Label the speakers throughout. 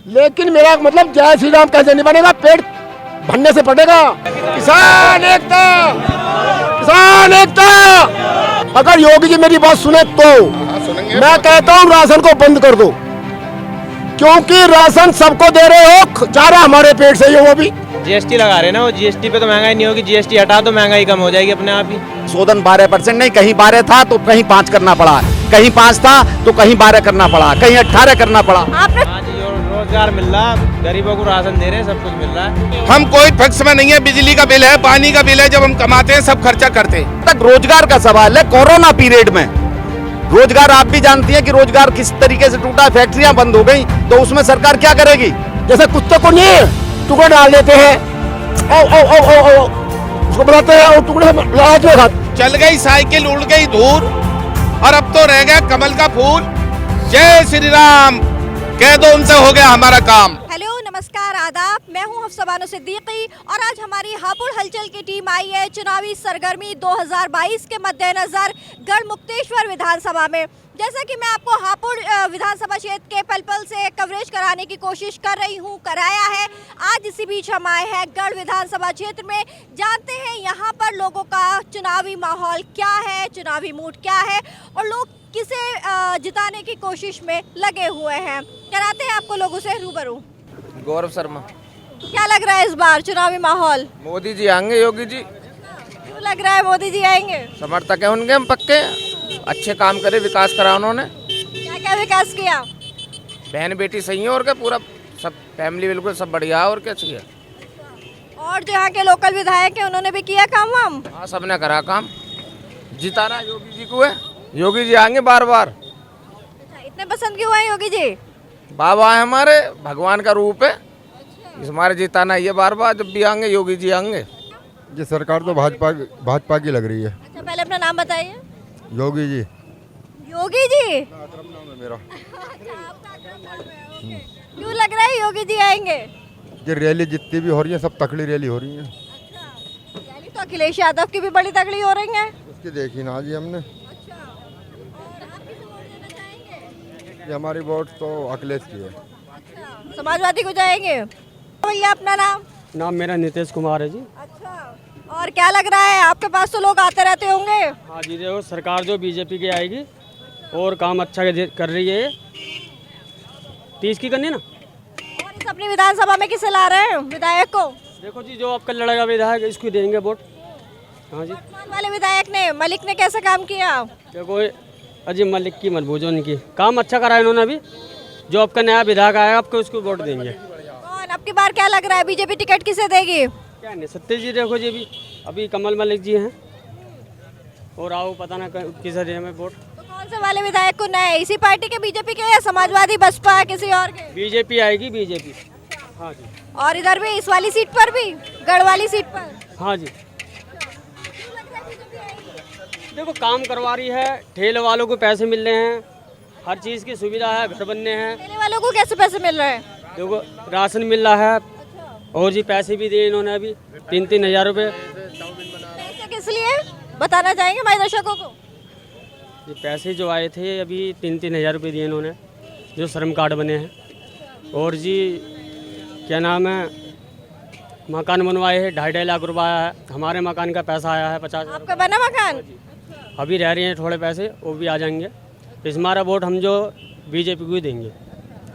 Speaker 1: लेकिन मेरा मतलब जय श्री राम कैसे नहीं बनेगा, पेट भरने से पड़ेगा। किसान एकता, किसान एकता। अगर योगी जी मेरी बात सुने तो मैं कहता हूँ राशन को बंद कर दो, क्योंकि राशन सबको दे रहे हो, जा रहा हमारे पेट से ही, वो भी
Speaker 2: जीएसटी लगा रहे हैं ना, वो जीएसटी पे तो महंगाई नहीं होगी, जीएसटी हटा तो महंगाई कम हो जाएगी अपने आप ही।
Speaker 3: शोधन 12% नहीं, कहीं 12 था तो कहीं 5 करना पड़ा, कहीं 5 था तो कहीं 12 करना पड़ा, कहीं 18 करना पड़ा।
Speaker 2: हाँ जी, रोजगार मिल रहा, गरीबों को राशन दे रहे हैं, सब कुछ मिल रहा है।
Speaker 4: हम कोई फिक्स में नहीं है, बिजली का बिल है, पानी का बिल है, जब हम कमाते हैं सब खर्चा करते हैं।
Speaker 3: तक रोजगार का सवाल है। कोरोना पीरियड में रोजगार, आप भी जानती हैं कि रोजगार किस तरीके से टूटा, फैक्ट्रियां बंद हो गई, तो उसमें सरकार क्या करेगी?
Speaker 1: जैसे कुत्ते को नहीं टुकड़े डाल देते हैं, ओ ओ ओ ओ ओ उसको बनाते हैं और टुकड़े लगा के खा।
Speaker 4: चल गई साइकिल, उड़ गई दूर, और अब तो रह गया कमल का फूल। जय श्री राम कह दो, उनसे हो गया हमारा काम।
Speaker 5: हेलो, नमस्कार, आदाब। मैं हूं हफ्सा बानो सिद्दीकी और आज हमारी हापुड़ हलचल की टीम आई है चुनावी सरगर्मी 2022 के मद्देनजर गढ़मुक्तेश्वर विधानसभा में। जैसा कि मैं आपको हापुड़ विधानसभा क्षेत्र के पल पल से कवरेज कराने की कोशिश कर रही हूं, कराया है। आज इसी बीच हम आए हैं गढ़ विधानसभा क्षेत्र में, जानते हैं यहाँ पर लोगों का चुनावी माहौल क्या है, चुनावी मूड क्या है और लोग किसे जिताने की कोशिश में लगे हुए हैं। कराते हैं आपको लोगों से रूबरू।
Speaker 2: गौरव शर्मा।
Speaker 5: क्या लग रहा है इस बार चुनावी माहौल?
Speaker 2: मोदी जी आएंगे, योगी जी।
Speaker 5: क्यों लग रहा है मोदी जी आएंगे?
Speaker 2: समर्थक है उनके हम पक्के, अच्छे काम करे, विकास करा उन्होंने।
Speaker 5: क्या क्या विकास किया?
Speaker 2: बहन बेटी सही है और क्या, पूरा सब फैमिली बिल्कुल सब बढ़िया है और क्या चाहिए।
Speaker 5: और जो यहाँ के लोकल विधायक है उन्होंने भी किया काम वाम?
Speaker 2: हाँ, सबने करा काम, जिताना योगी जी को है, योगी जी आएंगे बार बार।
Speaker 5: अच्छा, इतने पसंद क्यों है योगी जी?
Speaker 2: बाबा है हमारे, भगवान का रूप है, हमारे जिताना ये बार बार, जब भी आएंगे योगी जी आएंगे।
Speaker 6: ये सरकार तो भाजपा की लग रही है।
Speaker 5: अच्छा, पहले अपना नाम बताइए।
Speaker 6: योगी जी।
Speaker 5: योगी जी?
Speaker 6: नाम है मेरा।
Speaker 5: क्यों लग रहा है योगी जी आएंगे?
Speaker 6: ये रैली जितनी भी हो रही है सब तकड़ी रैली हो रही है।
Speaker 5: रैली तो अखिलेश यादव की भी बड़ी तगड़ी हो रही है।
Speaker 6: उसकी देखी ना जी हमने।
Speaker 5: अच्छा, और आप किसे वोट देना चाहेंगे?
Speaker 6: ये हमारी वोट तो अखिलेश की है।
Speaker 5: अच्छा, समाजवादी को जाएंगे। भैया अपना नाम?
Speaker 7: नाम मेरा नितेश कुमार है जी।
Speaker 5: अच्छा, और क्या लग रहा है, आपके पास तो लोग आते रहते होंगे?
Speaker 7: हाँ जी, देखो सरकार जो बीजेपी की आएगी और काम अच्छा कर रही है, 30 की करनी ना।
Speaker 5: और इस अपनी विधानसभा में किसे ला रहे हैं विधायक को?
Speaker 7: देखो जी, जो आपका लड़ेगा विधायक इसको देंगे वोट। हाँ जी।
Speaker 5: वर्तमान वाले विधायक ने, मलिक ने कैसा काम किया?
Speaker 7: देखो अजय मलिक की मत भूजो, उनकी काम अच्छा करा है इन्होंने। अभी जो आपका नया विधायक आएगा आपको उसको वोट देंगे।
Speaker 5: कौन अब की बार क्या लग रहा है, बीजेपी टिकट किसे देगी?
Speaker 7: क्या नहीं सत्य जी, देखो जी अभी कमल मलिक जी हैं और आओ पता ना किसे दें हमें वोट।
Speaker 5: तो कौन से वाले विधायक को नए, इसी पार्टी के, बीजेपी के या समाजवादी, बसपा, किसी और के?
Speaker 7: बीजेपी आएगी, बीजेपी। हाँ जी।
Speaker 5: और इधर भी इस वाली सीट पर भी, गढ़ वाली सीट पर?
Speaker 7: हाँ जी। देखो काम करवा रही है, ठेले वालों को पैसे मिल रहे हैं, हर चीज़ की सुविधा है, घर बनने हैं।
Speaker 5: ठेले वालों को कैसे पैसे मिल रहे हैं?
Speaker 7: देखो राशन मिल रहा है और जी पैसे भी दिए इन्होंने अभी 3-3 हज़ार रुपये।
Speaker 5: पैसे किस लिए बताना चाहेंगे हमारे दर्शकों को?
Speaker 7: ये पैसे जो आए थे अभी 3-3 हज़ार रुपये दिए इन्होंने, जो श्रम कार्ड बने हैं। और जी क्या नाम है, मकान बनवाए हैं, 2.5 लाख रुपये आया है। हमारे मकान का पैसा आया है 50,000।
Speaker 5: आपका बना मकान?
Speaker 7: अभी रह रही हैं थोड़े पैसे, वो भी आ जाएंगे। इस हमारा वोट हम जो बीजेपी को ही देंगे।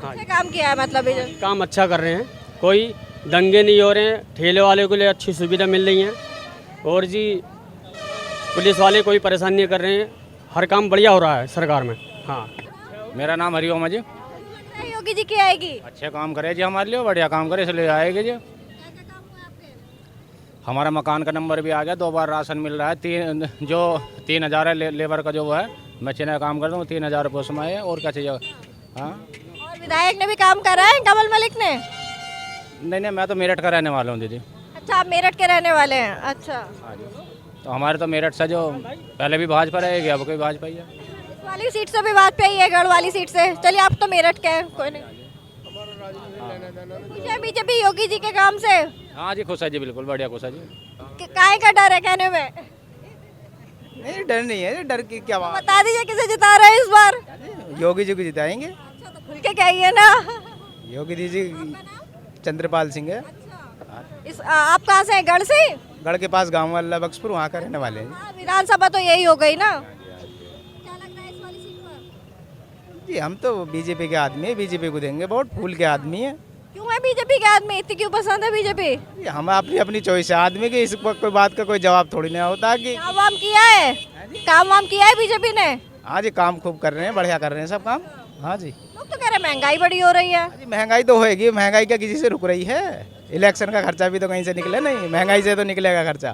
Speaker 7: हाँ,
Speaker 5: अच्छा काम किया है मतलब ये?
Speaker 7: काम अच्छा कर रहे हैं, कोई दंगे नहीं हो रहे हैं, ठेले वाले के लिए अच्छी सुविधा मिल रही है। और जी पुलिस वाले कोई परेशानी नहीं कर रहे हैं, हर काम बढ़िया हो रहा है सरकार में। हाँ,
Speaker 2: मेरा नाम हरिओम है जी।
Speaker 5: योगी जी की आएगी?
Speaker 2: अच्छे काम करे जी हमारे लिए, बढ़िया काम करे इसलिए आएगी जी। हमारा मकान का नंबर भी आ गया, 2 बार राशन मिल रहा है। 3,000 है लेबर का जो वो है, मैं चेन्नई काम करता हूँ, 3,000 रुपये उसमें है, और क्या चाहिए। हाँ,
Speaker 5: और विधायक ने भी काम करा है कमल मलिक ने?
Speaker 2: नहीं, मैं तो मेरठ का रहने वाला हूँ दीदी।
Speaker 5: अच्छा, आप मेरठ के रहने वाले हैं? अच्छा,
Speaker 2: हाँ जी, तो हमारे तो मेरठ से जो पहले भी भाजपा रहेगी, अब कोई भाजपा ही है।
Speaker 5: इस वाली सीट से भी बात पे ही है, गढ़ वाली सीट से। चलिए, आप तो मेरठ के हैं, कोई नहीं। खुश है बीजेपी योगी जी के काम से?
Speaker 2: हाँ जी, खुश है जी, बिल्कुल बढ़िया खुश है जी।
Speaker 5: काहे का डर है कहने में?
Speaker 8: नहीं, डर नहीं है, डर की क्या बात।
Speaker 5: बता दीजिए किसे जिता रहे हैं इस बार?
Speaker 8: योगी जी को जिताएंगे।
Speaker 5: अच्छा, तो खुल के कहिए ना।
Speaker 8: योगी जी चंद्रपाल सिंह है।
Speaker 5: आप कहाँ से हैं? गढ़ से?
Speaker 8: गढ़ के पास गांव वाला बक्सपुर, वहाँ का रहने वाले हैं
Speaker 5: हाँ, विधानसभा तो यही हो गई ना। क्या लग रहा है इस वाली सीट पर?
Speaker 8: जी। हम तो बीजेपी के आदमी है, बीजेपी को देंगे वोट, फूल के आदमी है।
Speaker 5: क्यों है बीजेपी के आदमी इतनी क्यों पसंद है बीजेपी?
Speaker 8: जी, हम अपनी अपनी चॉइस है आदमी की, इस पर कोई बात का कोई जवाब थोड़ी ना होता कि
Speaker 5: काम वाम किया है? काम वाम किया है बीजेपी ने?
Speaker 8: हाँ जी, काम खूब कर रहे हैं, बढ़िया कर रहे हैं सब काम। हाँ जी।
Speaker 5: लोग तो कह रहे हैं महंगाई बड़ी हो रही है।
Speaker 8: जी, महंगाई तो होएगी, महंगाई क्या किसी से रुक रही है? इलेक्शन का खर्चा भी तो कहीं से निकले नहीं, महंगाई से तो निकलेगा खर्चा।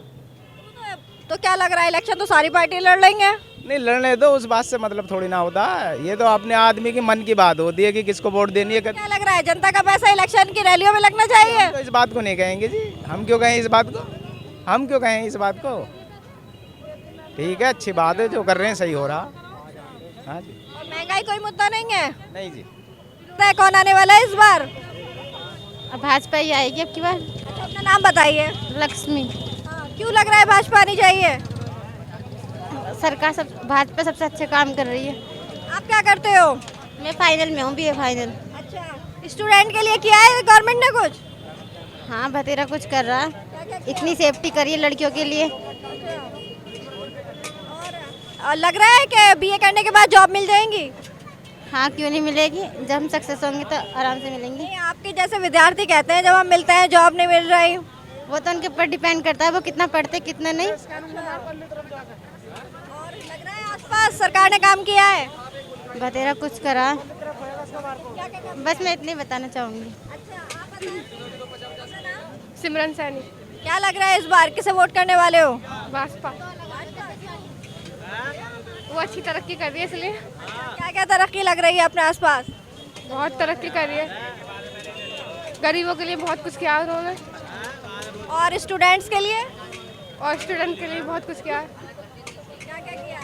Speaker 5: तो क्या लग रहा है इलेक्शन तो सारी पार्टी लड़ लेंगे?
Speaker 8: नहीं, लड़ने दो, उस बात से मतलब थोड़ी ना होता है। ये तो अपने आदमी की मन की बात होती है कि किसको वोट देनी है।
Speaker 5: क्या लग रहा है जनता का पैसा इलेक्शन की रैलियों में लगना चाहिए?
Speaker 8: तो इस बात को नहीं कहेंगे जी, हम क्यों कहें इस बात को, हम क्यों कहें इस बात को? ठीक है, अच्छी बात है, जो कर रहे हैं सही हो रहा। हाँ जी।
Speaker 5: और महंगाई कोई मुद्दा नहीं है?
Speaker 8: नहीं जी।
Speaker 5: तय कौन आने वाला है इस बार?
Speaker 9: भाजपा ही आएगी अब की बार।
Speaker 5: अच्छा, अपना नाम बताइए।
Speaker 9: लक्ष्मी।
Speaker 5: क्यों लग रहा है भाजपा आनी चाहिए?
Speaker 9: सरकार सब भाजपा सबसे अच्छे काम कर रही है।
Speaker 5: आप क्या करते हो?
Speaker 9: मैं फाइनल में हूँ, बीए फाइनल।
Speaker 5: अच्छा, स्टूडेंट के लिए किया है गवर्नमेंट ने कुछ?
Speaker 9: हाँ, बतेरा कुछ कर रहा है, इतनी सेफ्टी करी है लड़कियों के लिए।
Speaker 5: और लग रहा है कि बीए करने के बाद जॉब मिल जाएंगी?
Speaker 9: हाँ, क्यों नहीं मिलेगी, जब हम सक्सेस होंगे तो आराम से मिलेंगी।
Speaker 5: नहीं, आपके जैसे विद्यार्थी कहते हैं जब हम मिलते हैं जॉब नहीं मिल रही।
Speaker 9: वो तो उनके ऊपर डिपेंड करता है, वो कितना पढ़ते कितना नहीं।
Speaker 5: और लग रहा है आसपास सरकार ने काम किया है?
Speaker 9: बतेरा कुछ करा, बस मैं इतने बताना चाहूँगी।
Speaker 10: सिमरन सैनी।
Speaker 5: क्या लग रहा है इस बार किसे वोट करने वाले हो?
Speaker 10: भाजपा। वो अच्छी तरक्की कर रही है, इसलिए।
Speaker 5: क्या क्या तरक्की लग रही है अपने आसपास?
Speaker 10: बहुत तरक्की कर रही है, गरीबों के लिए बहुत कुछ किया उन्होंने,
Speaker 5: और स्टूडेंट्स के लिए?
Speaker 10: और स्टूडेंट के लिए बहुत कुछ किया है।
Speaker 5: क्या क्या किया?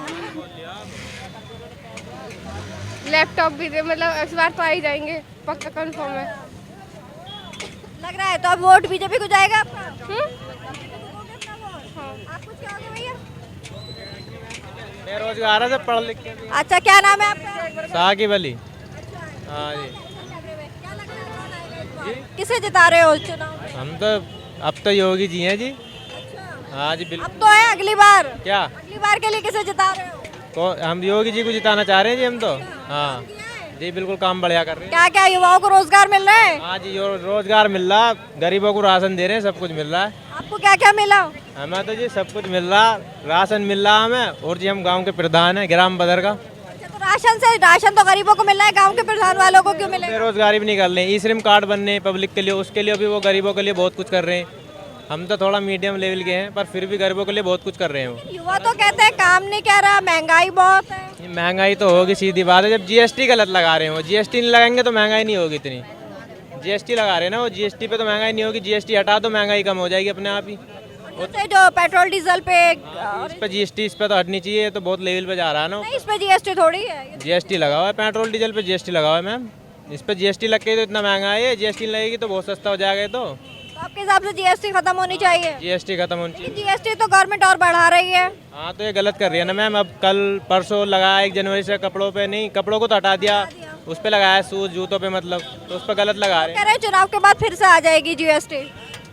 Speaker 10: लैपटॉप भी दे, मतलब इस बार तो आ ही जाएंगे, पक्का कंफर्म है।
Speaker 5: लग रहा है तो अब वोट बीजेपी को जाएगा आपका? आप कुछ कहोगे भैया?
Speaker 7: बेरोजगार है, सब पढ़ लिख के।
Speaker 5: अच्छा, क्या नाम है आपका?
Speaker 7: साकिब अली। हाँ जी।
Speaker 5: क्या लग रहा है कौन आएगा इस बार? किसे जिता रहे हो चुनाव में?
Speaker 7: हम तो अब तो योगी जी हैं जी।
Speaker 5: अच्छा,
Speaker 7: हाँ जी, बिल्कुल।
Speaker 5: अब तो है अगली बार।
Speaker 7: क्या
Speaker 5: अगली बार के लिए किसे जिता रहे हो?
Speaker 7: तो हम योगी जी को जिताना चाह रहे हैं जी, हम तो। हाँ जी, बिल्कुल काम बढ़िया कर रहे हैं।
Speaker 5: क्या क्या युवाओं को रोजगार मिल रहा है?
Speaker 7: हाँ जी, रोजगार मिल रहा, गरीबों को राशन दे रहे हैं, सब कुछ मिल रहा है।
Speaker 5: आपको क्या क्या मिला?
Speaker 7: हमें तो जी सब कुछ मिल रहा, राशन मिल रहा हमें, और जी हम गांव के प्रधान हैं ग्राम बदर का।
Speaker 5: अच्छा, तो राशन तो गरीबों को मिल रहा है, गांव के प्रधान वालों को क्यों मिलेगा?
Speaker 7: बेरोजगारी भी नहीं कर रहे हैं, ई श्रम कार्ड बनने पब्लिक के लिए, उसके लिए भी वो गरीबों के लिए बहुत कुछ कर रहे हैं। हम तो थोड़ा मीडियम लेवल के हैं, पर फिर भी गरीबों के लिए बहुत कुछ कर रहे हैं वो।
Speaker 5: युवा तो कहते हैं काम नहीं कर रहा, महंगाई बहुत है।
Speaker 7: महंगाई तो होगी, सीधी बात है, जब जीएसटी गलत लगा रहे हैं वो। जीएसटी नहीं लगाएंगे तो महंगाई नहीं होगी इतनी। जीएसटी लगा रहे हैं ना वो, जीएसटी पे तो महंगाई नहीं होगी, जीएसटी हटा दो महंगाई कम हो जाएगी अपने आप ही।
Speaker 5: जैसे जो पेट्रोल डीजल पे
Speaker 7: इस पे जीएसटी, इस पे तो हटनी चाहिए, तो बहुत लेवल पे जा रहा है ना।
Speaker 5: नहीं, इस पे जीएसटी थोड़ी है।
Speaker 7: जीएसटी लगा हुआ है, पेट्रोल डीजल पे जीएसटी लगा हुआ है मैम। इस पे जीएसटी लग के तो इतना महंगा है, जीएसटी लगेगी तो बहुत सस्ता हो जाएगा। तो
Speaker 5: आपके हिसाब से जीएसटी खत्म होनी चाहिए?
Speaker 7: जीएसटी खत्म होनी चाहिए।
Speaker 5: जीएसटी तो गवर्नमेंट और बढ़ा रही है।
Speaker 7: हाँ, तो ये गलत कर रही है ना मैम। अब कल परसों लगाया 1 जनवरी से कपड़ों पे, नहीं कपड़ों को तो हटा दिया, उस पे लगाया शूज जूतों पे, मतलब तो उस पर गलत लगा रहे
Speaker 5: कह रहे हैं चुनाव के बाद फिर से आ जाएगी जीएसटी।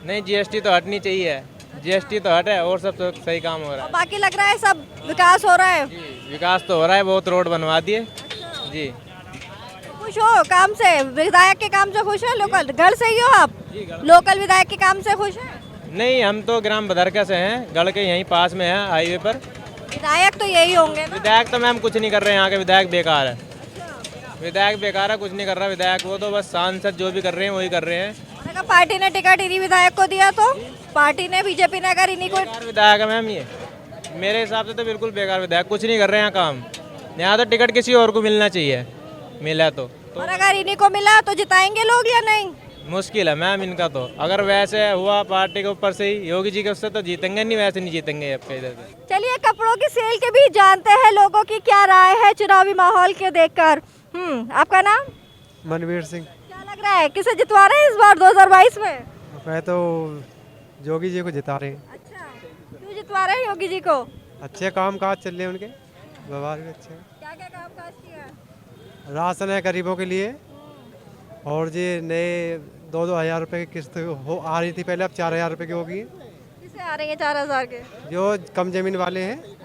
Speaker 7: नहीं, जीएसटी तो हटनी चाहिए, जीएसटी तो हटे और सब तो सही काम हो रहा है।
Speaker 5: बाकी लग रहा है सब विकास हो रहा है।
Speaker 7: विकास तो हो रहा है, बहुत रोड बनवा दिए जी।
Speaker 5: खुश हो काम से? विधायक के काम से खुश है? लोकल गढ़ से ही हो आप? लोकल विधायक के काम से खुश है?
Speaker 7: नहीं, हम तो ग्राम बदरका से हैं, गढ़ के यहीं पास में है हाईवे पर।
Speaker 5: विधायक तो यही होंगे ना?
Speaker 7: विधायक तो मैम कुछ नहीं कर रहे हैं, यहाँ के विधायक बेकार है। विधायक बेकार है, कुछ नहीं कर रहा विधायक, वो तो बस सांसद जो भी कर रहे हैं वही कर रहे हैं।
Speaker 5: अगर पार्टी ने टिकट इन्हीं विधायक को दिया तो? पार्टी ने, बीजेपी ने अगर इन्हीं को।
Speaker 7: बेकार विधायक है मैम ये, मेरे हिसाब से तो बिल्कुल बेकार विधायक, कुछ नहीं कर रहे हैं यहाँ काम। यहाँ तो टिकट किसी और को मिलना चाहिए, मिला तो।
Speaker 5: और अगर इन्हीं को मिला तो जिताएंगे लोग या नहीं?
Speaker 7: मुश्किल है मैम इनका तो। अगर वैसे हुआ पार्टी के ऊपर से ही, योगी जी के उससे तो जीतेंगे नहीं, वैसे नहीं जीतेंगे आपके इधर से।
Speaker 5: चलिए कपड़ों की सेल के भी जानते हैं लोगों की क्या राय है चुनावी माहौल के देखकर। आपका नाम?
Speaker 11: मनवीर सिंह।
Speaker 5: क्या लग रहा है किसे जितवा रहे हैं इस बार 2022 में?
Speaker 11: मैं तो योगी जी को जिता रहे हैं।
Speaker 5: अच्छा, क्यों जितवा रहे हैं योगी जी को?
Speaker 11: अच्छे काम काज चल रहे हैं उनके, व्यवहार भी अच्छे हैं।
Speaker 5: क्या क्या काम काज किया?
Speaker 11: राशन है गरीबों के लिए, और ये नए 2-2 हज़ार रुपये की किस्त हो आ रही थी पहले, अब 4 हज़ार रुपये की होगी।
Speaker 5: किसे आ रही है 4,000 के?
Speaker 11: जो कम जमीन वाले हैं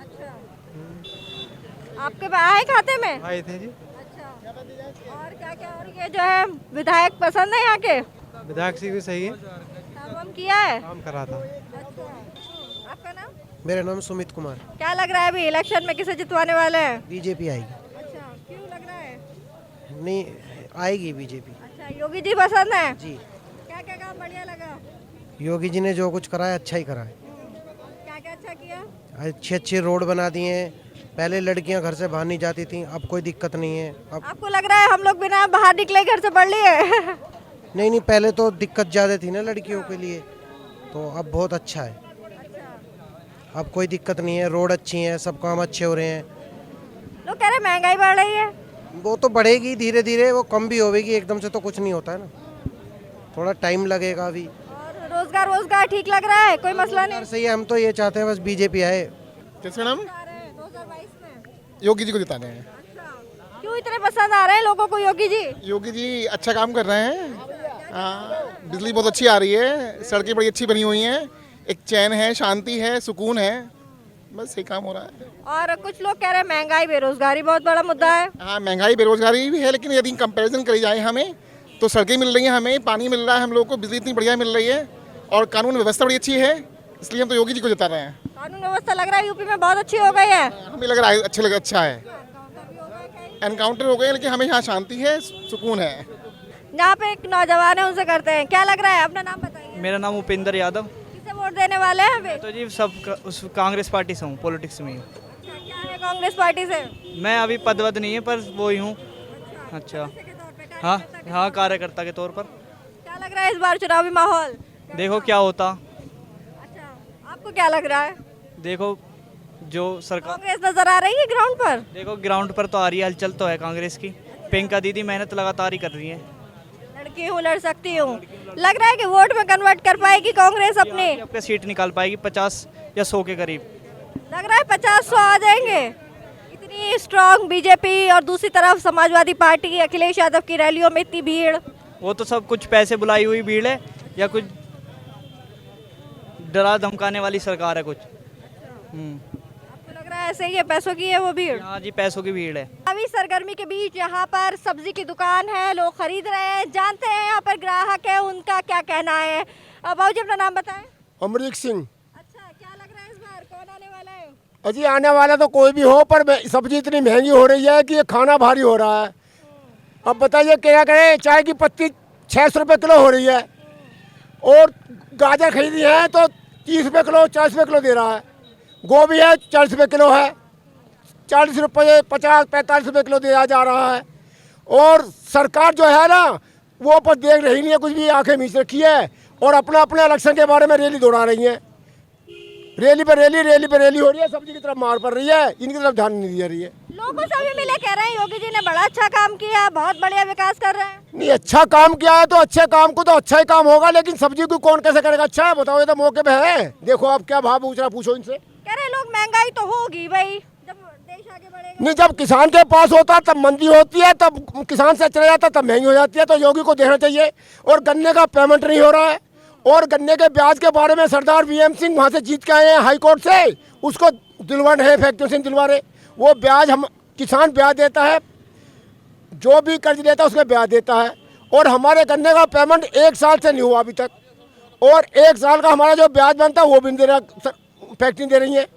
Speaker 5: आपके आए खाते में?
Speaker 11: आए थे जी।
Speaker 5: अच्छा, और क्या क्या? और ये जो है विधायक पसंद है यहाँ के?
Speaker 11: विधायक सिंह भी सही है,
Speaker 5: काम वाम किया है?
Speaker 11: काम करा था।
Speaker 5: अच्छा, आपका नाम?
Speaker 12: मेरा नाम सुमित कुमार।
Speaker 5: क्या लग रहा है अभी इलेक्शन में किसे जितवाने वाले हैं?
Speaker 12: बीजेपी आएगी।
Speaker 5: अच्छा, क्यों लग रहा है?
Speaker 12: नहीं, आएगी बीजेपी।
Speaker 5: अच्छा, योगी जी पसंद है
Speaker 12: जी।
Speaker 5: क्या क्या काम बढ़िया लगा?
Speaker 12: योगी जी ने जो कुछ करा है अच्छा ही करा है।
Speaker 5: क्या क्या अच्छा किया?
Speaker 12: अच्छे अच्छे रोड बना दिए हैं। पहले लड़कियां घर से बाहर नहीं जाती थी, अब कोई दिक्कत नहीं है। अब
Speaker 5: आपको लग रहा है हम लोग बिना बाहर निकले घर से पढ़ लिए?
Speaker 12: नहीं, पहले तो दिक्कत ज़्यादा थी ना लड़कियों के लिए, तो अब बहुत अच्छा है। अब कोई दिक्कत नहीं है, रोड अच्छी हैं, सब काम अच्छे हो रहे हैं।
Speaker 5: लोग कह रहे हैं महंगाई बढ़ रही है।
Speaker 12: वो तो बढ़ेगी धीरे धीरे, वो कम भी होगी, एकदम से तो कुछ नहीं होता है ना, थोड़ा टाइम लगेगा अभी।
Speaker 5: और रोजगार ठीक लग रहा है, कोई मसला नहीं?
Speaker 12: सही है, हम तो ये चाहते हैं बस बीजेपी आए।
Speaker 6: किसका नाम?
Speaker 5: 2022 में
Speaker 6: योगी जी को जिताने हैं।
Speaker 5: क्यों इतने पसंद आ रहे हैं लोगों को योगी जी?
Speaker 6: योगी जी अच्छा काम कर रहे हैं। हाँ, बिजली बहुत अच्छी आ रही है, सड़कें बड़ी अच्छी बनी हुई हैं, एक चैन है, शांति है, सुकून है, बस यही काम हो रहा है।
Speaker 5: और कुछ लोग कह रहे हैं महंगाई बेरोजगारी बहुत बड़ा मुद्दा है।
Speaker 6: हाँ, महंगाई बेरोजगारी भी है, लेकिन यदि कंपैरिजन करी जाए हमें तो सड़कें मिल रही हैं, हमें पानी मिल रहा है, हम लोग को बिजली इतनी बढ़िया मिल रही है, और कानून व्यवस्था बड़ी अच्छी है, इसलिए हम तो योगी जी को जिता रहे हैं।
Speaker 5: कानून व्यवस्था लग रहा है यूपी में बहुत अच्छी हो गई है।
Speaker 6: हमें लग रहा है अच्छा है। एनकाउंटर हो गए, लेकिन हमें यहाँ शांति है, सुकून है।
Speaker 5: यहाँ पे एक नौजवान है, उनसे करते हैं। क्या लग रहा है? अपना नाम बताइए।
Speaker 7: मेरा नाम उपेंद्र यादव।
Speaker 5: किसे वोट देने वाले हैं अभी?
Speaker 7: तो जी सब उस कांग्रेस पार्टी से हूँ, पॉलिटिक्स में ही।
Speaker 5: क्या है कांग्रेस पार्टी से?
Speaker 7: मैं अभी पदवद नहीं है, पर वो ही हूँ। अच्छा, हाँ हाँ, कार्यकर्ता के तौर पर।
Speaker 5: क्या लग रहा है इस बार चुनावी माहौल?
Speaker 7: देखो क्या होता।
Speaker 5: अच्छा, आपको क्या लग रहा है?
Speaker 7: देखो जो सरकार,
Speaker 5: कांग्रेस नजर आ रही है ग्राउंड पर?
Speaker 7: देखो ग्राउंड पर तो आ रही है, हलचल तो है कांग्रेस की। प्रियंका दीदी मेहनत लगातार ही कर रही है।
Speaker 5: लड़की हूँ, लड़ सकती हूँ। लग रहा है कि वोट में कन्वर्ट कर पाएगी कांग्रेस अपने?
Speaker 7: आपका सीट निकाल पाएगी 50 या 100 के करीब।
Speaker 5: लग रहा है 50-100 आ जाएंगे। इतनी स्ट्रांग बीजेपी और दूसरी तरफ समाजवादी पार्टी, अखिलेश यादव की रैलियों में इतनी भीड़।
Speaker 7: वो तो सब कुछ पैसे बुलाई हुई भीड़ है, या कुछ डरा धमकाने वाली सरकार है कुछ।
Speaker 5: आपको लग रहा है ऐसे ही है, पैसों की है वो भीड़?
Speaker 7: हाँ जी, पैसों की भीड़ है।
Speaker 5: अभी सरगर्मी के बीच यहाँ पर सब्जी की दुकान है, लोग खरीद रहे हैं। जानते हैं यहाँ पर ग्राहक है, उनका क्या कहना है। बाबूजी अपना नाम बताएं।
Speaker 1: अमरीक सिंह।
Speaker 5: अच्छा, क्या लग रहा है इस बार कौन आने वाला है?
Speaker 1: अजी आने वाला तो कोई भी हो, पर सब्जी इतनी महंगी हो रही है कि ये खाना भारी हो रहा है। अब बताइए क्या करें, चाय की पत्ती 600 रुपये किलो हो रही है, और गाजर खरीदी है तो 30 रुपये किलो, 40 रुपये किलो दे रहा है। गोभी है 40 रुपये किलो है, 40 रुपये 50-45 रुपये किलो दिया जा रहा है। और सरकार जो है ना, वो पर देख रही नहीं है, कुछ भी आंखें मीच रखी है, और अपना अपने इलेक्शन के बारे में रैली दौड़ा रही है। रैली पे रैली हो रही है, सब्जी की तरफ मार पड़ रही है, इनकी तरफ ध्यान नहीं दिया रही है।
Speaker 5: लोगों से भी मिले कह रहे हैं योगी जी ने बड़ा अच्छा काम किया, बहुत बढ़िया विकास कर रहे हैं।
Speaker 1: नहीं, अच्छा काम किया है तो अच्छे काम को तो अच्छा ही काम होगा, लेकिन सब्जी को कौन कैसे करेगा? अच्छा है, बताओ, ये तो मौके पे है। देखो आप क्या भाव पूछ रहा, पूछो इनसे।
Speaker 5: कह रहे लोग महंगाई तो होगी भाई, जब देश आगे बढ़ेगा।
Speaker 1: नहीं, जब किसान के पास होता तब मंदी होती है, तब किसान से चला जाता तब महंगी हो जाती है, तो योगी को देना चाहिए। और गन्ने का पेमेंट नहीं हो रहा है, और गन्ने के ब्याज के बारे में सरदार वीएम सिंह वहाँ से जीत के आए हैं हाई कोर्ट से, उसको दिलवा रहे, फैक्ट्री से दिलवा रहे। वो ब्याज हम किसान ब्याज देता है, जो भी कर्ज लेता है उसमें ब्याज देता है, और हमारे गन्ने का पेमेंट 1 साल से नहीं हुआ अभी तक, और 1 साल का हमारा जो ब्याज बनता है वो भी दे रहा, फैक्ट्री दे रही है।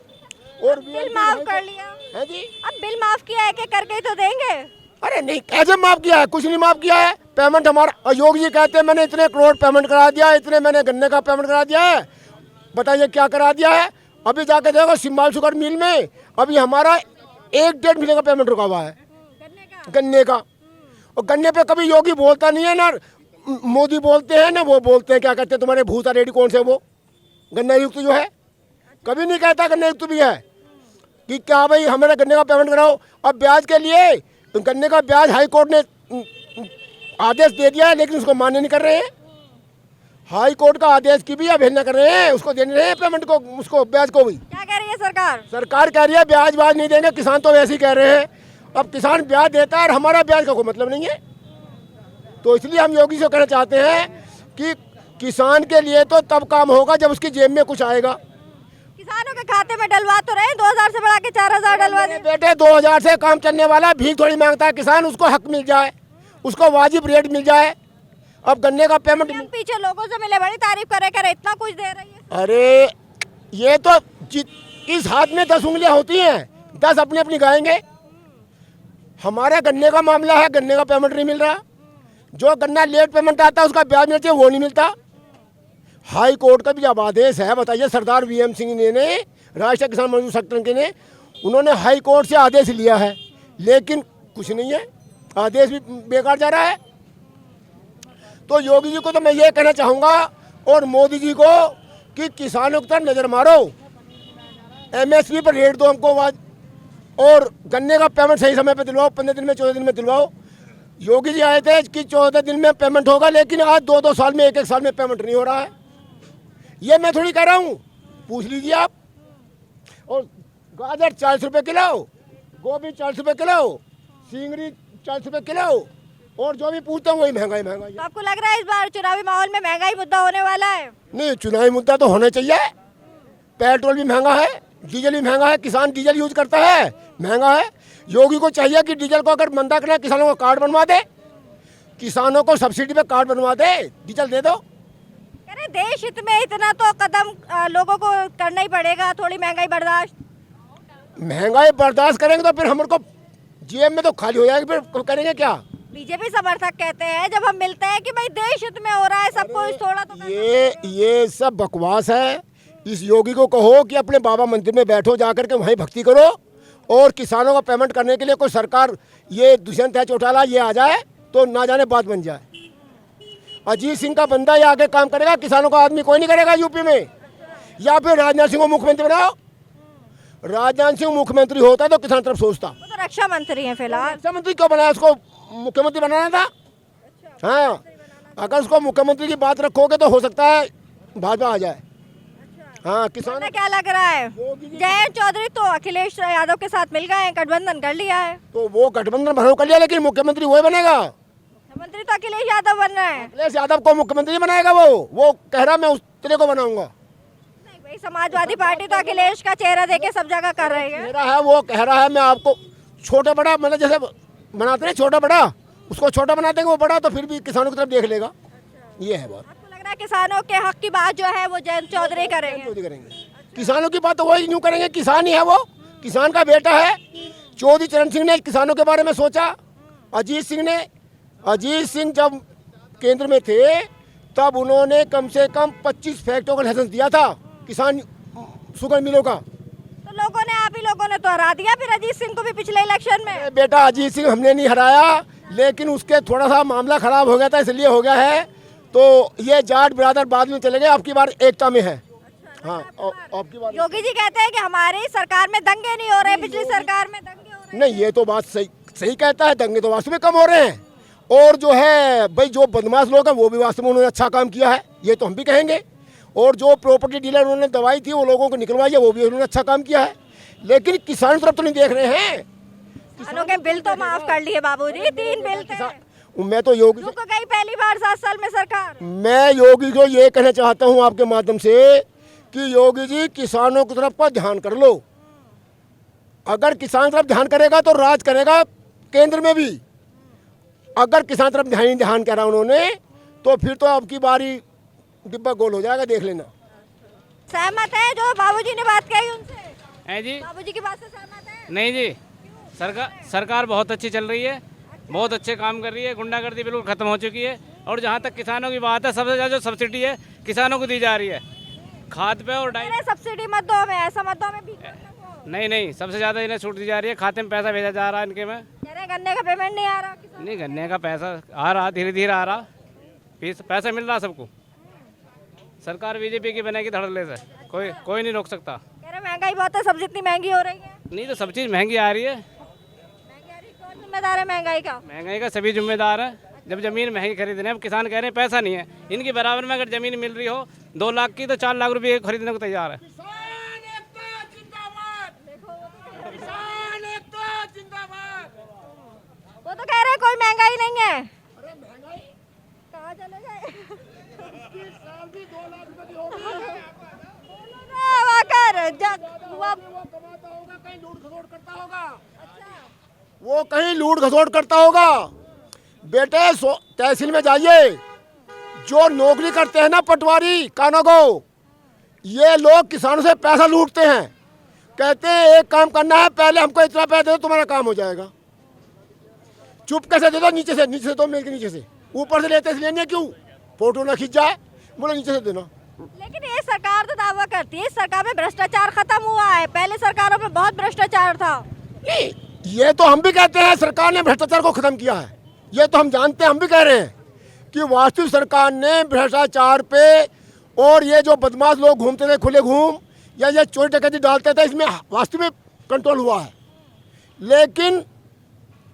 Speaker 1: और
Speaker 5: बिल माफ कर लिया
Speaker 1: है जी,
Speaker 5: अब बिल माफ किया एक एक करके तो देंगे।
Speaker 1: अरे नहीं, कैसे माफ किया है? कुछ नहीं माफ किया है। पेमेंट हमारा, योगी जी कहते हैं मैंने इतने करोड़ पेमेंट करा दिया है, इतने मैंने गन्ने का पेमेंट करा दिया है। बताइए क्या करा दिया है? अभी जाके देखो सिम्बाल शुगर मिल में अभी हमारा 1-1.5 महीने का पेमेंट रुका हुआ है गन्ने का। और गन्ने पे कभी योगी बोलता नहीं है, ना मोदी बोलते हैं, ना वो बोलते हैं क्या कहते हैं तुम्हारे भूसा रेडी कौन से, वो गन्ना युक्त जो है कभी नहीं कहता गन्ना युक्त भी है कि क्या भाई हमारे गन्ने का पेमेंट कराओ। अब ब्याज के लिए गन्ने का ब्याज हाई कोर्ट ने आदेश दे दिया है, लेकिन उसको मान्य नहीं कर रहे हैं। हाई कोर्ट का आदेश की भी अवहेलना कर रहे हैं, उसको देने रहे हैं पेमेंट को, उसको ब्याज को भी।
Speaker 5: क्या कह रही है सरकार?
Speaker 1: सरकार कह रही है ब्याज नहीं देंगे, किसान तो वैसे ही कह रहे हैं। अब किसान ब्याज देता है और हमारा ब्याज का कोई मतलब नहीं है, तो इसलिए हम योगी से कहना चाहते हैं कि किसान के लिए तो तब काम होगा जब उसकी जेब में कुछ आएगा।
Speaker 5: किसानों के खाते में डलवा तो रहे 2000 से बढ़ा के 4000 डलवा दे।
Speaker 1: बेटे 2000 से काम चलने वाला भीख थोड़ी मांगता है किसान, उसको हक मिल जाए, उसको वाजिब रेट मिल जाए। अब गन्ने का पेमेंट
Speaker 5: पीछे लोगों से मिले बड़ी तारीफ करे इतना कुछ दे रही है।
Speaker 1: अरे ये तो इस हाथ में 10 उंगलियां होती हैं, 10 अपनी अपनी गाएंगे। हमारे गन्ने का मामला है, गन्ने का पेमेंट नहीं मिल रहा। जो गन्ना लेट पेमेंट आता है उसका ब्याज मिलता है, वो नहीं मिलता। हाई कोर्ट का भी जब आदेश है, बताइए, सरदार वीएम सिंह ने राष्ट्रीय किसान मजदूर संगठन के ने उन्होंने हाई कोर्ट से आदेश लिया है, लेकिन कुछ नहीं है, आदेश भी बेकार जा रहा है। तो योगी जी को तो मैं ये कहना चाहूँगा और मोदी जी को कि किसानों की तरफ नज़र मारो, एमएसपी पर रेट दो हमको और गन्ने का पेमेंट सही समय पे दिलवाओ, 15 दिन में 14 दिन में दिलवाओ। योगी जी आए थे कि 14 दिन में पेमेंट होगा, लेकिन आज 2-2 साल में 1-1 साल में पेमेंट नहीं हो रहा है। ये मैं थोड़ी कह रहा हूँ, पूछ लीजिए आप। और गाजर 40 रुपये किलो, गोभी 40 रुपये किलो, सिंगरी 40 रुपये किलो, और जो भी पूछते हैं वही महंगाई।
Speaker 5: तो आपको लग रहा है इस बार चुनावी माहौल में महंगाई मुद्दा होने वाला है?
Speaker 1: नहीं, चुनावी मुद्दा तो होना चाहिए। पेट्रोल भी महंगा है, डीजल भी महंगा है, किसान डीजल यूज करता है, महंगा है। योगी को चाहिए कि डीजल को अगर मंदा करना है, किसानों को कार्ड बनवा दे, किसानों को सब्सिडी पे कार्ड बनवा दे, डीजल दे दो।
Speaker 5: अरे देश हित में इतना तो कदम लोगों को करना ही पड़ेगा, थोड़ी महंगाई बर्दाश्त करेंगे तो फिर हमारे को जेब में तो खाली हो जाएगी, फिर करेंगे क्या? बीजेपी समर्थक कहते हैं जब हम मिलते हैं कि भाई देश हित में हो रहा है, सब कुछ थोड़ा तो
Speaker 1: ये सब बकवास है। इस योगी को कहो कि अपने बाबा मंदिर में बैठो, जाकर के वहीं भक्ति करो, और किसानों को पेमेंट करने के लिए कोई सरकार ये दुष्यंत है चौटाला ये आ जाए तो ना जाने बात बन जाए। अजीत सिंह का बंदा ये आगे काम करेगा, किसानों का आदमी कोई नहीं करेगा यूपी में। या फिर राजनाथ सिंह को मुख्यमंत्री बनाओ, राजनाथ सिंह मुख्यमंत्री होता तो किसान तरफ सोचता।
Speaker 5: वो तो रक्षा मंत्री हैं फिलहाल।
Speaker 1: रक्षा मंत्री क्यों बनाया? उसको मुख्यमंत्री बनाना था। हाँ, अगर उसको मुख्यमंत्री की बात रखोगे तो हो सकता है भाजपा आ जाए। हाँ, किसान
Speaker 5: क्या लग रहा है? जयंत चौधरी तो अखिलेश यादव के साथ मिल गए, गठबंधन कर लिया है।
Speaker 1: तो वो गठबंधन भरो कर लिया, लेकिन मुख्यमंत्री वही बनेगा।
Speaker 5: मुख्यमंत्री तो अखिलेश यादव बन रहे हैं।
Speaker 1: अखिलेश यादव को मुख्यमंत्री बनाएगा वो कह रहा मैं उस तरह को बनाऊंगा।
Speaker 5: नहीं भाई, समाजवादी पार्टी तो अखिलेश का चेहरा देके सब जगह कर रही है।
Speaker 1: चेहरा है, वो कह रहा है मैं आपको छोटा बड़ा, मतलब जैसे बनाते हैं छोटा बड़ा, उसको छोटा बना देंगे, वो बड़ा तो फिर भी किसानों की तरफ देख लेगा। ये है बात।
Speaker 5: किसानों के हक की बात जो है वो जयंत चौधरी करेंगे।
Speaker 1: किसानों की बात तो वही न्यू करेंगे, किसान ही है वो, किसान का बेटा है। चौधरी चरण सिंह ने किसानों के बारे में सोचा, अजीत सिंह जब केंद्र में थे तब उन्होंने कम से कम 25 फैक्ट्रियों का लाइसेंस दिया था किसान शुगर मिलों का।
Speaker 5: तो आप ही लोगों ने तो हरा दिया फिर अजीत सिंह को भी पिछले इलेक्शन में।
Speaker 1: बेटा अजीत सिंह हमने नहीं हराया, लेकिन उसके थोड़ा सा मामला खराब हो गया था, इसलिए हो गया है। तो ये जाट बिरादर बाद में चले गए, आपकी बार एकता में है। हाँ, आपकी बार।
Speaker 5: योगी जी कहते हैं कि हमारी सरकार में दंगे नहीं हो रहे, पिछली सरकार में दंगे हो रहे।
Speaker 1: नहीं, ये तो बात सही कहता है, दंगे तो वास्तव में कम हो रहे हैं। और जो है भाई, जो बदमाश लोग हैं वो भी वास्तव में उन्होंने अच्छा काम किया है, ये तो हम भी कहेंगे। और जो प्रॉपर्टी डीलर उन्होंने दवाई थी वो लोगों को निकलवाई है, वो भी उन्होंने अच्छा काम किया है। लेकिन किसान तरफ तो नहीं देख रहे हैं।
Speaker 5: किसानों के बिल तो माफ कर लिए बाबूजी, 3 बिल थे।
Speaker 1: मैं तो योगी
Speaker 5: को गई पहली बार 7 साल में सरकार।
Speaker 1: मैं योगी को ये कहना चाहता हूँ आपके माध्यम से कि योगी जी किसानों की तरफ पर ध्यान कर लो। अगर किसान तरफ ध्यान करेगा तो राज करेगा केंद्र में भी। अगर किसान तरफ ध्यान करा उन्होंने तो फिर तो आपकी बारी डिब्बा गोल हो जाएगा, देख लेना।
Speaker 5: सहमत है जो बाबूजी ने बात कही उनसे?
Speaker 2: है जी,
Speaker 5: बाबूजी की बात से सहमत है?
Speaker 2: नहीं जी, सरकार बहुत अच्छी चल रही है, बहुत अच्छे काम कर रही है, गुंडागर्दी बिल्कुल खत्म हो चुकी है। और जहाँ तक किसानों की बात है, सबसे ज़्यादा जो सब्सिडी है किसानों को दी जा रही है खाद पे और डाई।
Speaker 5: सब्सिडी मत दो हमें, ऐसा मत दो हमें भी।
Speaker 2: नहीं, सबसे ज़्यादा इन्हें छूट दी जा रही है, खाते में पैसा भेजा जा रहा है इनके में।
Speaker 5: गन्ने का पेमेंट नहीं आ रहा?
Speaker 2: नहीं, गन्ने का पैसा आ रहा, धीरे धीरे आ रहा, पैसा मिल रहा सबको। सरकार बीजेपी की बनेगी धड़ल्ले से, कोई नहीं रोक सकता।
Speaker 5: कह रहे महंगाई बहुत है, सब्जी इतनी महंगी हो रही है।
Speaker 2: नहीं तो सब चीज़ महंगी आ रही है।
Speaker 5: कौन जिम्मेदार है महंगाई का?
Speaker 2: महंगाई का सभी जिम्मेदार है। जब जमीन महंगी खरीदने, अब किसान कह रहे हैं पैसा नहीं है, इनकी बराबर में अगर जमीन मिल रही हो 2 लाख की तो 4 लाख रुपये खरीदने को तैयार है।
Speaker 5: वो तो कह रहे हैं कोई महंगाई नहीं है। चले गए।
Speaker 1: वो कहीं लूट खसोट करता होगा। बेटे तहसील में जाइए, जो नौकरी करते हैं ना पटवारी कानों को, ये लोग किसानों से पैसा लूटते हैं। कहते हैं एक काम करना है, पहले हमको इतना पैसा दे दो, तुम्हारा काम हो जाएगा। चुप कैसे दे दो, नीचे से दो, मिल के नीचे से, ऊपर से लेते इसलिए नहीं, क्यों फोटो ना खींच जाए, बोले नीचे से देना।
Speaker 5: लेकिन ये सरकार तो दावा करती है इस सरकार में भ्रष्टाचार खत्म हुआ है, पहले सरकारों में बहुत भ्रष्टाचार था।
Speaker 1: नहीं, ये तो हम भी कहते हैं सरकार ने भ्रष्टाचार को खत्म किया है, ये तो हम जानते हैं, हम भी कह रहे हैं कि वास्तविक सरकार ने भ्रष्टाचार पे, और ये जो बदमाश लोग घूमते थे खुले घूम, या ये चोरी डकैती डालते थे, इसमें वास्तव में कंट्रोल हुआ है। लेकिन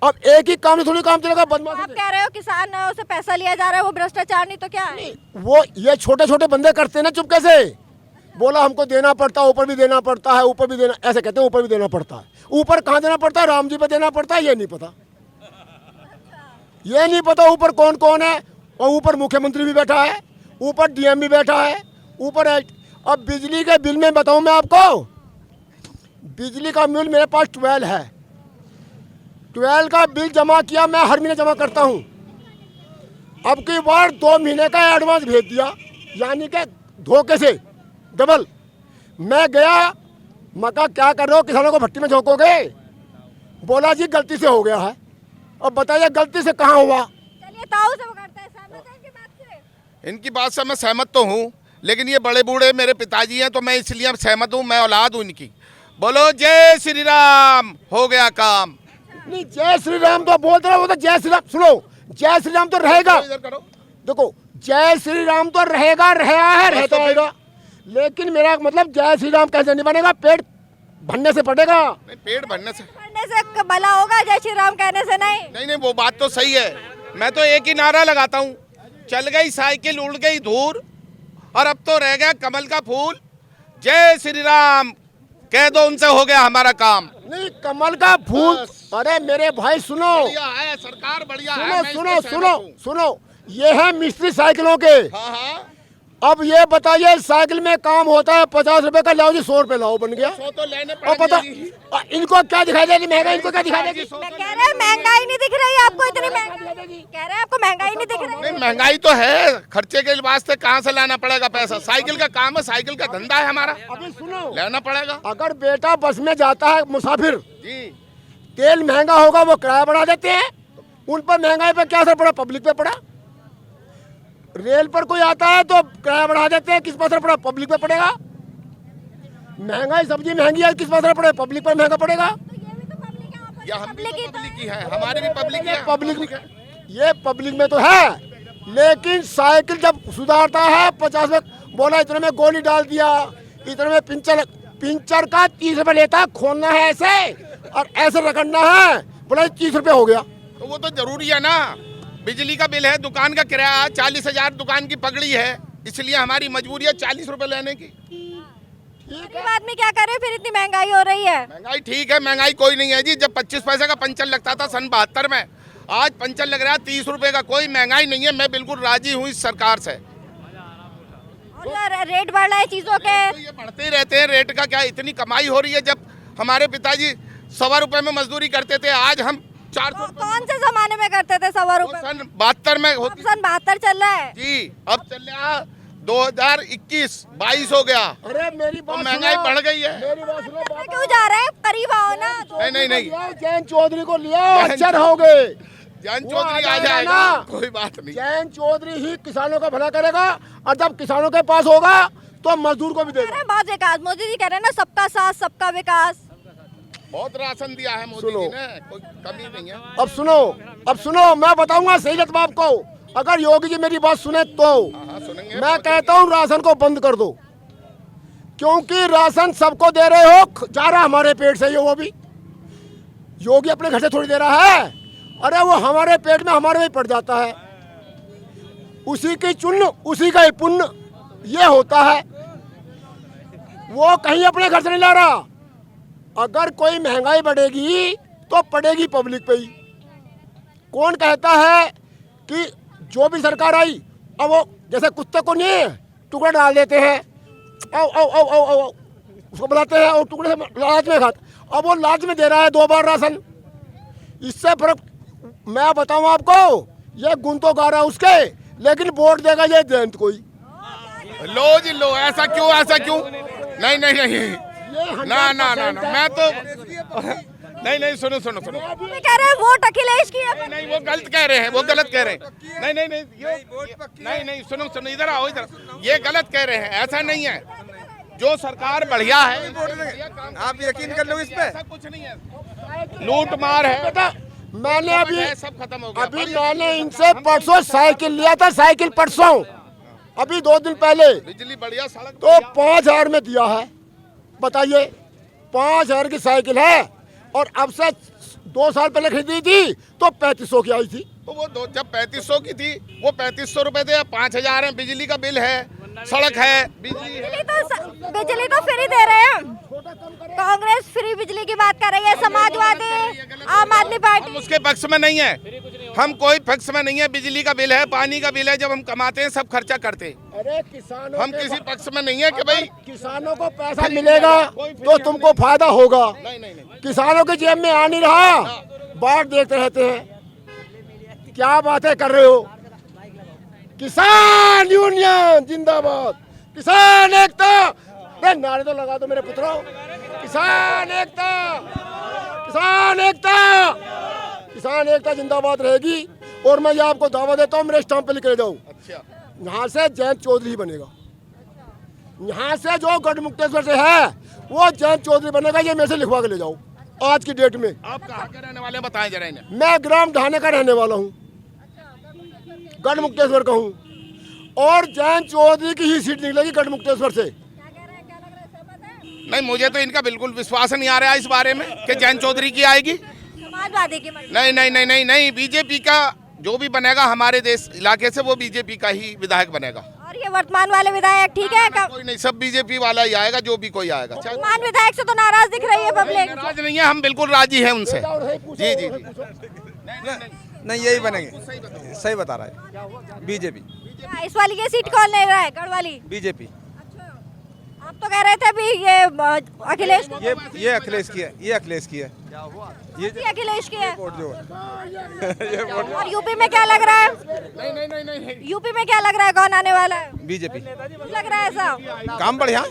Speaker 1: अब एक ही काम से थोड़ी काम चलेगा। बदमाश
Speaker 5: आप कह रहे हो किसानों से पैसा लिया जा रहा है, वो भ्रष्टाचार नहीं तो क्या है?
Speaker 1: वो ये छोटे छोटे बंदे करते हैं ना चुपके से, बोला हमको देना पड़ता है, ऊपर भी देना पड़ता है, ऊपर भी देना, ऐसे कहते हैं ऊपर भी देना पड़ता है। ऊपर कहाँ देना पड़ता है? राम जी पे देना पड़ता है, ये नहीं पता, ये नहीं पता ऊपर कौन कौन है। और ऊपर मुख्यमंत्री भी बैठा है, ऊपर डीएम भी बैठा है, ऊपर। अब बिजली के बिल में बताऊं मैं आपको, बिजली का बिल मेरे पास 12 है, 12 का बिल जमा किया, मैं हर महीने जमा करता हूं। अब की बार 2 महीने का एडवांस भेज दिया, यानी कि धोखे से डबल। मैं गया, मैं कहा क्या कर रहे हो, किसानों को भट्टी में झोंकोगे? बोला जी गलती से हो गया है। अब बताइए गलती से कहाँ हुआ?
Speaker 5: चलिए ताऊ से वो करते हैं, सहमत हैं इनकी बात से?
Speaker 4: इनकी बात से मैं सहमत तो हूँ, लेकिन ये बड़े बूढ़े मेरे पिताजी हैं, तो मैं इसलिए सहमत हूँ, मैं औलाद हूँ इनकी। बोलो जय श्री राम, हो गया काम।
Speaker 1: नहीं, जय श्री राम तो बोलते रहो, वो तो जय श्री राम, सुनो, जय श्री राम तो रहेगा। देखो, जय श्री राम तो रहेगा, रहा है, रहता रहेगा। लेकिन मेरा मतलब जय श्री राम कैसे नहीं बनेगा? पेट भरने से पड़ेगा।
Speaker 4: नहीं, पेट भरने से
Speaker 5: भला होगा, जय श्री राम कहने से नहीं।
Speaker 4: नहीं, वो बात तो सही है। मैं तो एक ही नारा लगाता हूँ, चल गई साइकिल, उड़ गई धूल, और अब तो रह गया कमल का फूल। जय श्री राम कह दो, उनसे हो गया हमारा काम।
Speaker 1: नहीं, कमल का फूल, अरे मेरे भाई सुनो,
Speaker 4: बढ़िया है सरकार, बढ़िया है।
Speaker 1: सुनो सुनो सुनो सुनो, ये है मिस्त्री साइकिलों के।
Speaker 4: हाँ।
Speaker 1: अब ये बताइए, साइकिल में काम होता है 50 रुपए का, लाओ जी 100 रुपए लाओ, बन गया।
Speaker 4: 100 तो लेने
Speaker 1: और पता इनको क्या दिखाई देगी महंगाई, इनको क्या दिखाई देगी?
Speaker 5: मैं कह रहे हैं महंगाई नहीं दिख रही है आपको, इतनी महंगाई कह रहे हैं, आपको महंगाई नहीं दिख रही?
Speaker 4: नहीं, महंगाई तो है, खर्चे के वास्ते कहाँ से लाना पड़ेगा पैसा? साइकिल का काम है, साइकिल का धंधा है हमारा,
Speaker 1: अभी सुनो,
Speaker 4: लेना पड़ेगा।
Speaker 1: अगर बेटा बस में जाता है मुसाफिर
Speaker 4: जी,
Speaker 1: तेल महंगा होगा, वो किराया बढ़ा देते हैं, उन पर महंगाई पर क्या असर पड़ा? पब्लिक पे पड़ा। रेल पर कोई आता है तो किराया बढ़ा देते हैं, किस पर असर पड़ा? पब्लिक पे पड़ेगा। महंगाई, सब्जी महंगी है, किस पर असर पड़ेगा? पब्लिक पर महंगा पड़ेगा।
Speaker 4: या हम भी तो पब्लिक ही है, हमारी भी पब्लिक है।
Speaker 1: पब्लिक, ये पब्लिक में तो है, लेकिन साइकिल जब सुधारता है 50 में, बोला इतने में गोली डाल दिया, इतने में पिंचर का 30 रुपए लेता है, खोलना है ऐसे और ऐसे रगड़ना है, बोला 30 रुपए हो गया।
Speaker 4: तो वो तो जरूरी है ना, बिजली का बिल है, दुकान का किराया 40,000 दुकान की पकड़ी है, इसलिए हमारी मजबूरी है 40 रुपए लेने की।
Speaker 5: गरीब आदमी क्या करे, फिर इतनी महंगाई हो रही है।
Speaker 4: महंगाई ठीक है, महंगाई कोई नहीं है जी। जब 25 पैसे का पंचर लगता था सन 72 में, आज पंचर लग रहा है 30 रुपए का, कोई महंगाई नहीं है। मैं बिल्कुल राजी हूँ इस सरकार से।
Speaker 5: और रेट बढ़ रहा है चीजों के,
Speaker 4: तो ये बढ़ते ही रहते हैं, रेट का क्या, इतनी कमाई हो रही है। जब हमारे पिताजी 100 रुपए में मजदूरी करते थे, आज हम 400।
Speaker 5: कौन से जमाने में करते थे 100 रुपए?
Speaker 4: सन 72 में होती।
Speaker 5: सन 72 चल रहा है
Speaker 4: जी, अब चल रहा 2021-22 हो गया।
Speaker 1: अरे मेरी बात
Speaker 4: तो महंगाई बढ़ गई है।
Speaker 1: मेरी बात सुनो,
Speaker 5: क्यों जा रहे हैं? करीब आओ ना।
Speaker 4: नहीं,
Speaker 1: जैन चौधरी को लिया, अच्छा रहोगे।
Speaker 4: जैन चौधरी आ जाएगा, कोई बात नहीं।
Speaker 1: जैन चौधरी ही किसानों का भला करेगा, और जब किसानों के पास होगा तो मजदूर को भी देगा।
Speaker 5: बहुत विकास, मोदी जी कह रहे हैं ना, सबका साथ सबका विकास।
Speaker 4: बहुत राशन दिया है मोदी जी ने, कोई कमी नहीं है।
Speaker 1: अब सुनो, मैं बताऊंगा सही जवाब आपको, अगर योगी जी मेरी बात सुने तो।
Speaker 4: सुनेंगे।
Speaker 1: मैं कहता हूँ राशन को बंद कर दो, क्योंकि राशन सबको दे रहे हो, जा रहा हमारे पेट से, वो भी योगी अपने घर से थोड़ी दे रहा है। अरे वो हमारे पेट में, हमारे में पड़ जाता है, उसी की चुन्न उसी का ही पुण्य, ये होता है। वो कहीं अपने घर से नहीं ला रहा। अगर कोई महंगाई बढ़ेगी तो पड़ेगी पब्लिक पे ही। कौन कहता है कि जो भी सरकार आई अब वो जैसे कुत्ते को नहीं टुकड़ा डाल देते हैं, आओ आओ आओ आओ आओ उसको बुलाते हैं और टुकड़े से लालच में खाता। अब वो लालच में दे रहा है 2 बार राशन। इससे फर्क मैं बताऊं आपको, ये गुण तो गा रहा है उसके, लेकिन वोट देगा ये जयंत कोई।
Speaker 4: लो जी लो, ऐसा क्यों, ऐसा क्यों? नहीं नहीं नहीं, ना ना ना ना, मैं तो नहीं नहीं, सुनो सुनो सुनो,
Speaker 5: कह रहे हैं वोट अखिलेश की है।
Speaker 4: नहीं वो गलत कह रहे हैं, वो गलत कह रहे हैं। नहीं नहीं नहीं, ये नहीं नहीं, सुनो सुनो, इधर आओ इधर, ये गलत कह रहे हैं, ऐसा नहीं है। जो सरकार बढ़िया है,
Speaker 8: आप यकीन कर लो इस पे,
Speaker 4: ऐसा कुछ नहीं है। लूट मार है
Speaker 1: बेटा, मैंने अभी
Speaker 4: सब खत्म हो गया।
Speaker 1: अभी मैंने इनसे परसों साइकिल लिया था, साइकिल परसों, अभी 2 दिन पहले,
Speaker 4: बिजली बढ़िया, सड़क
Speaker 1: तो 5000 में दिया है। बताइए, 5000 की साइकिल है और अब से 2 साल पहले खरीदी थी तो 3500 की आई थी।
Speaker 4: तो वो जब 3500 की थी, वो 3500 रुपए थे, 5000 है। बिजली का बिल है, सड़क है,
Speaker 5: बिजली तो फ्री दे रहे हैं। कांग्रेस फ्री बिजली की बात कर रही है, समाजवादी, आम आदमी पार्टी
Speaker 4: हम उसके पक्ष में नहीं है, हम कोई पक्ष में नहीं है। बिजली का बिल है, पानी का बिल है, जब हम कमाते हैं सब खर्चा करते हैं।
Speaker 1: अरे किसानों,
Speaker 4: हम किसी पक्ष में नहीं है कि भाई
Speaker 1: किसानों को पैसा मिलेगा तो तुमको फायदा होगा।
Speaker 4: नहीं नहीं नहीं,
Speaker 1: किसानों की जेब में आ नहीं रहा, बाढ़ देखते रहते हैं। क्या बातें कर रहे हो? किसान यूनियन जिंदाबाद, किसान एकता, अरे नारे तो लगा दो मेरे पुत्रों। किसान एकता, किसान एकता, किसान एकता जिंदाबाद रहेगी। और मैं ये आपको दावा देता हूँ, मेरे स्टाम्प पे लिख के जाऊँ, यहाँ से जयंत चौधरी बनेगा। यहाँ से जो गढ़मुक्तेश्वर से है वो जयंत चौधरी बनेगा, ये मेरे से लिखवा के ले जाओ आज की डेट में।
Speaker 4: आप कहाँ के रहने वाले हैं, बताएं जरा इन्हें।
Speaker 1: मैं ग्राम ढाने का रहने वाला हूँ, गढ़मुक्तेश्वर का हूँ, और जयंत चौधरी की ही सीट निकलेगी गढ़मुक्तेश्वर से।
Speaker 4: नहीं, मुझे तो इनका बिल्कुल विश्वास नहीं आ रहा है इस बारे में कि जयंत चौधरी की आएगी।
Speaker 5: समाजवादी की मतलब।
Speaker 4: नहीं नहीं नहीं नहीं नहीं, बीजेपी का जो भी बनेगा हमारे देश इलाके से, वो बीजेपी का ही विधायक बनेगा।
Speaker 5: और ये वर्तमान वाले विधायक ठीक है?
Speaker 4: कोई नहीं, सब बीजेपी वाला ही आएगा, जो भी कोई आएगा।
Speaker 5: वर्तमान विधायक से तो नाराज दिख रही है पब्लिक।
Speaker 4: नाराज नहीं है, हम बिल्कुल राजी हैं उनसे। जी जी जी,
Speaker 8: नहीं यही बनेंगे, सही बता रहा है, बीजेपी।
Speaker 5: इस वाली ये सीट कौन ले रहा है, गढ़ वाली?
Speaker 8: बीजेपी।
Speaker 5: आप तो कह रहे थे अभी ये अखिलेश,
Speaker 8: ये अखिलेश की है, ये अखिलेश की है,
Speaker 5: ये अखिलेश की है।
Speaker 8: वोट जो है
Speaker 5: और यूपी में क्या लग रहा है?
Speaker 4: नहीं नहीं नहीं नहीं,
Speaker 5: यूपी में क्या लग रहा है, कौन आने वाला है?
Speaker 8: बीजेपी।
Speaker 5: लग रहा है ऐसा?
Speaker 8: काम बढ़िया,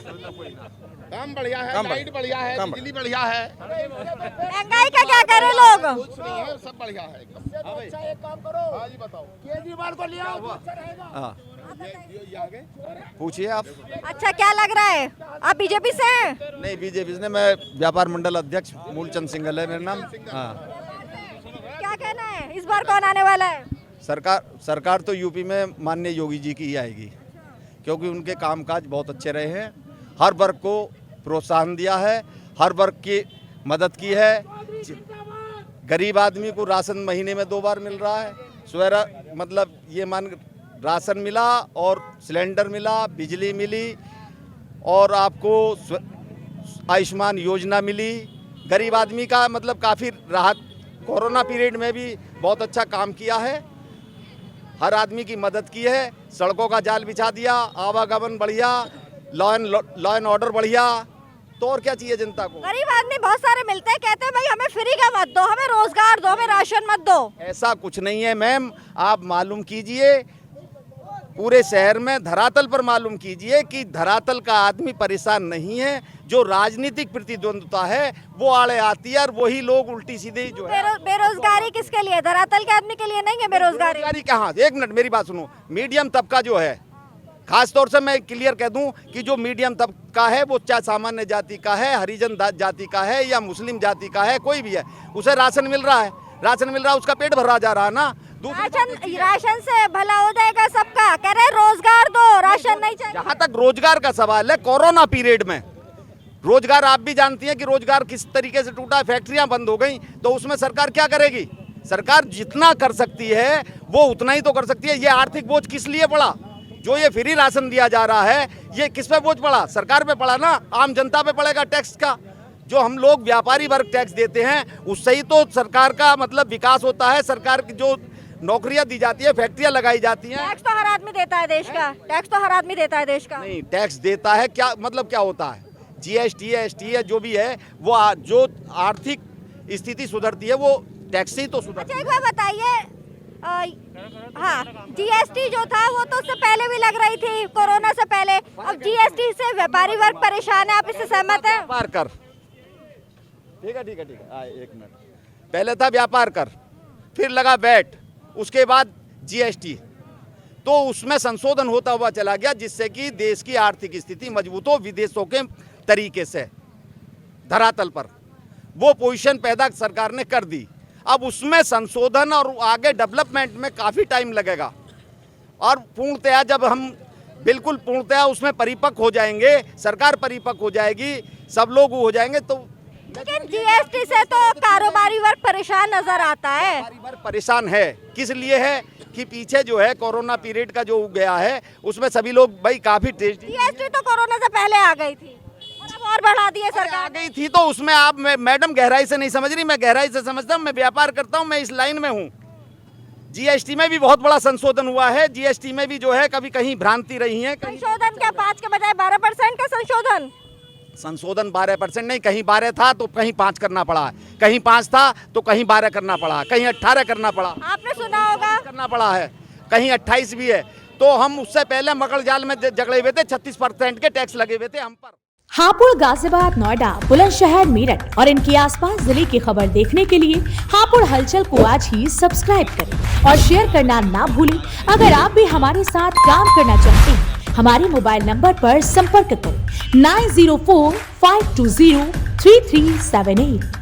Speaker 4: काम बढ़िया है, लाइट बढ़िया है, बिजली बढ़िया है,
Speaker 5: महंगाई का क्या कर रहे लोग?
Speaker 4: कुछ नहीं है, सब बढ़िया है एकदम।
Speaker 1: एक काम करो, हाँ जी बताओ, केजरीवाल को लिया
Speaker 8: हाँ पूछिए आप।
Speaker 5: अच्छा, क्या लग रहा है, आप बीजेपी से हैं?
Speaker 3: नहीं, बीजेपी से मैं व्यापार मंडल अध्यक्ष मूलचंद सिंघल है मेरा नाम। हाँ,
Speaker 5: क्या कहना है, इस बार कौन आने वाला है?
Speaker 3: सरकार तो यूपी में माननीय योगी जी की ही आएगी, क्योंकि उनके कामकाज बहुत अच्छे रहे हैं। हर वर्ग को प्रोत्साहन दिया है, हर वर्ग की मदद की है। गरीब आदमी को राशन महीने में 2 बार मिल रहा है। सवेरा मतलब ये मान राशन मिला और सिलेंडर मिला, बिजली मिली, और आपको आयुष्मान योजना मिली। गरीब आदमी का मतलब काफ़ी राहत, कोरोना पीरियड में भी बहुत अच्छा काम किया है, हर आदमी की मदद की है। सड़कों का जाल बिछा दिया, आवागमन बढ़िया, लॉ एंड ऑर्डर बढ़िया। तो और क्या चाहिए जनता को?
Speaker 5: गरीब आदमी बहुत सारे मिलते हैं, कहते हैं भाई हमें फ्री का मत दो, हमें रोजगार दो, हमें राशन मत दो।
Speaker 3: ऐसा कुछ नहीं है मैम, आप मालूम कीजिए पूरे शहर में, धरातल पर मालूम कीजिए कि धरातल का आदमी परेशान नहीं है। जो राजनीतिक प्रतिद्वंद्विता है वो आड़े आती है, और वही लोग उल्टी सीधी जो है।
Speaker 5: बेरोजगारी किसके लिए? धरातल के आदमी के लिए नहीं है बेरोजगारी।
Speaker 3: कहाँ? एक मिनट मेरी बात सुनो। मीडियम तबका जो है, खास तौर से मैं क्लियर कह दूं कि जो मीडियम तबका है, वो चाहे सामान्य जाति का है, हरिजन जाति का है या मुस्लिम जाति का है, कोई भी है, उसे राशन मिल रहा है, राशन मिल रहा है, उसका पेट भरा जा रहा है ना।
Speaker 5: राशन से भला हो जाएगा सबका, कह रहे रोजगार दो, राशन नहीं चाहिए।
Speaker 3: जहाँ तक रोजगार का सवाल है, कोरोना पीरियड में रोजगार, आप भी जानती हैं कि रोजगार किस तरीके से टूटा, फैक्ट्रियां बंद हो गई, तो उसमें सरकार क्या करेगी? सरकार जितना कर सकती है वो उतना ही तो कर सकती है। ये आर्थिक बोझ किस लिए पड़ा? जो ये फ्री राशन दिया जा रहा है, ये किस पे बोझ पड़ा? सरकार पे पड़ा ना, आम जनता पे पड़ेगा टैक्स का। जो हम लोग व्यापारी वर्ग टैक्स देते हैं, उससे ही तो सरकार का मतलब विकास होता है। सरकार की जो नौकरियां दी जाती है, फैक्ट्रियां लगाई जाती हैं।
Speaker 5: टैक्स तो हर आदमी देता है देश का, टैक्स तो हर आदमी देता है देश का।
Speaker 3: नहीं, टैक्स देता है क्या मतलब क्या होता है? जीएसटी है, एसटी है, जो भी है वो जो आर्थिक स्थिति सुधरती है वो टैक्स से ही तो सुधरती है।
Speaker 5: अच्छा, एक बार बताइए, हाँ, जीएसटी जो था वो तो उससे पहले भी लग रही थी, कोरोना से पहले। अब जीएसटी से व्यापारी वर्ग परेशान है, आप इससे सहमत हैं?
Speaker 3: व्यापार कर, ठीक है, एक मिनट। पहले था व्यापार कर, फिर लगा वैट, उसके बाद जीएसटी, तो उसमें संशोधन होता हुआ चला गया, जिससे कि देश की आर्थिक स्थिति मजबूत हो, विदेशों के तरीके से धरातल पर वो पोजीशन पैदा सरकार ने कर दी। अब उसमें संशोधन और आगे डेवलपमेंट में काफ़ी टाइम लगेगा, और पूर्णतया जब हम बिल्कुल पूर्णतया उसमें परिपक्व हो जाएंगे, सरकार परिपक्व हो जाएगी, सब लोग हो जाएंगे, तो
Speaker 5: लेकिन जीएसटी से तो कारोबारी वर्ग परेशान नजर आता है।
Speaker 3: कारोबारी वर्ग परेशान है, किस लिए है कि पीछे जो है कोरोना पीरियड का जो गया है उसमें सभी लोग भाई काफ़ी टेस्ट।
Speaker 5: जीएसटी तो कोरोना से पहले आ गई थी और बढ़ा दी है सरकार।
Speaker 3: आ गई थी तो उसमें आप मैडम गहराई से नहीं समझ रही, मैं गहराई से समझता हूँ, मैं व्यापार करता हूँ, मैं इस लाइन में हूँ। जीएसटी में भी बहुत बड़ा संशोधन हुआ है, जीएसटी में भी जो है कभी कहीं भ्रांति रही है।
Speaker 5: संशोधन क्या 5 के बजाय 12% का संशोधन?
Speaker 3: संशोधन 12% नहीं, कहीं 12 था तो कहीं 5 करना पड़ा, कहीं 5 था तो कहीं 12 करना पड़ा, कहीं 18 करना पड़ा,
Speaker 5: आपने सुना होगा
Speaker 3: करना पड़ा है, कहीं 28 भी है। तो हम उससे पहले मकड़ जाल में जगड़े हुए थे, 36% के टैक्स लगे हुए थे हम पर।
Speaker 13: हापुड़, गाजियाबाद, नोएडा, बुलंदशहर, मेरठ और इनके आसपास जिले की खबर देखने के लिए हापुड़ हलचल को आज ही सब्सक्राइब करें और शेयर करना ना भूलें। अगर आप भी हमारे साथ काम करना चाहते हैं, हमारे मोबाइल नंबर पर संपर्क करें 9045203378।